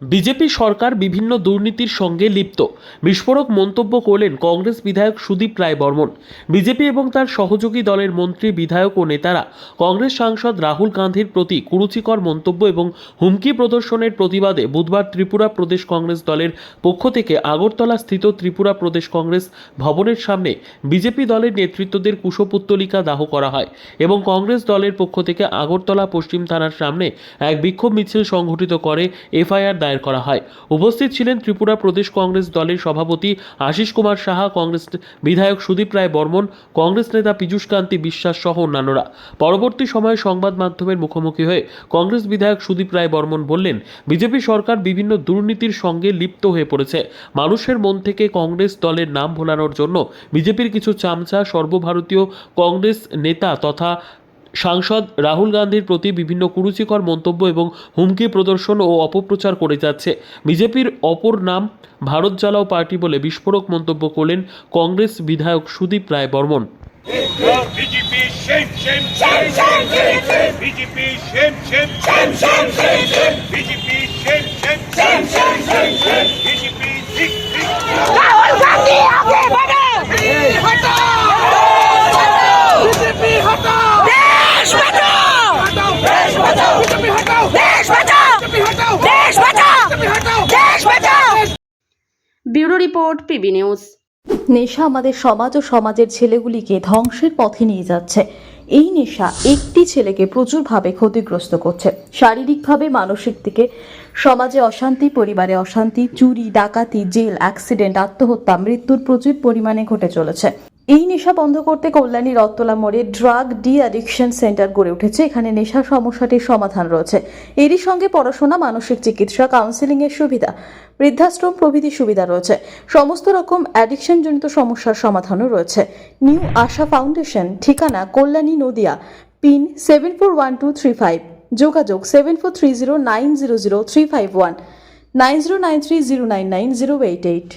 BJP সরকার বিভিন্ন দুর্নীতির সঙ্গে লিপ্ত বিস্ফোরক মন্তব্য করলেন কংগ্রেস বিধায়ক সুদীপ রায় বর্মন। বিজেপি এবং তার সহযোগী দলের মন্ত্রী, বিধায়ক ও নেতারা কংগ্রেস সাংসদ রাহুল গান্ধীর প্রতি কুরুচিকর মন্তব্য এবং হুমকি প্রদর্শনের প্রতিবাদে বুধবার ত্রিপুরা প্রদেশ কংগ্রেস দলের পক্ষ থেকে আগরতলা স্থিত ত্রিপুরা প্রদেশ কংগ্রেস ভবনের সামনে বিজেপি দলের নেতৃত্বদের কুশপুত্তলিকা দাহ করা হয় এবং কংগ্রেস দলের পক্ষ থেকে আগরতলা পশ্চিম থানার সামনে এক বিক্ষোভ মিছিল সংঘটিত করে এফআইআর দায়ের করা হয়। উপস্থিত ছিলেন ত্রিপুরা প্রদেশ কংগ্রেস দলের সভাপতি আশিস কুমার সাহা, কংগ্রেস বিধায়ক সুদীপ রায় বর্মন, কংগ্রেস নেতা পীযূষ কান্তি বিশ্বাস সহ অন্যান্যরা। পরবর্তী সময়ে সংবাদ মাধ্যমের মুখোমুখি হয়ে কংগ্রেস বিধায়ক সুদীপ রায় বর্মন বললেন, বিজেপি সরকার বিভিন্ন দুর্নীতির সঙ্গে লিপ্ত হয়ে পড়েছে। মানুষের মন থেকে কংগ্রেস দলের নাম ভোলানোর জন্য বিজেপির কিছু চামচা সর্বভারতীয় কংগ্রেস নেতা তথা সাংসদ রাহুল গান্ধীর প্রতি বিভিন্ন কুরুচিকর মন্তব্য এবং হুমকি প্রদর্শন ও অপপ্রচার করে যাচ্ছে। বিজেপির অপর নাম ভারত জ্বালাও পার্টি বলে বিস্ফোরক মন্তব্য করলেন কংগ্রেস বিধায়ক Sudip Roy Barman. BJP shame shame shame shame shame BJP shame shame shame shame shame BJP shame shame shame shame shame BJP ঠিক ঠিক রাহুল গান্ধী আগে बढ़ो हटाओ बीजेपी हटाओ देश बचाओ देश बचाओ बीजेपी हटाओ देश बचाओ बीजेपी हटाओ देश बचाओ बीजेपी हटाओ देश बचाओ। Bureau report, PB news. নেশা আমাদের সমাজ ও সমাজের ছেলেগুলিকে ধ্বংসের পথে নিয়ে যাচ্ছে। এই নেশা একটি ছেলেকে প্রচুরভাবে ক্ষতিগ্রস্ত করছে, শারীরিকভাবে, মানসিক দিকে। সমাজে অশান্তি, পরিবারে অশান্তি, চুরি, ডাকাতি, জেল, অ্যাক্সিডেন্ট, আত্মহত্যা, মৃত্যুর প্রচুর পরিমাণে ঘটে চলেছে। এই নেশা বন্ধ করতে কল্যাণী রত্তলা মোড়ে ড্রাগ ডি অ্যাডিকশন সেন্টার গড়ে উঠেছে। এখানে নেশা সমস্যাটির সমাধান রয়েছে। এরই সঙ্গে পড়াশোনা, মানসিক চিকিৎসা, কাউন্সেলিং এর সুবিধা, বৃদ্ধাশ্রম প্রভৃতি সুবিধা রয়েছে। সমস্ত রকম অ্যাডিকশন জনিত সমস্যার সমাধানও রয়েছে। নিউ আশা ফাউন্ডেশন, ঠিকানা কল্যাণী, নদিয়া, পিন 741235, যোগাযোগ 7430900351, 9093099088।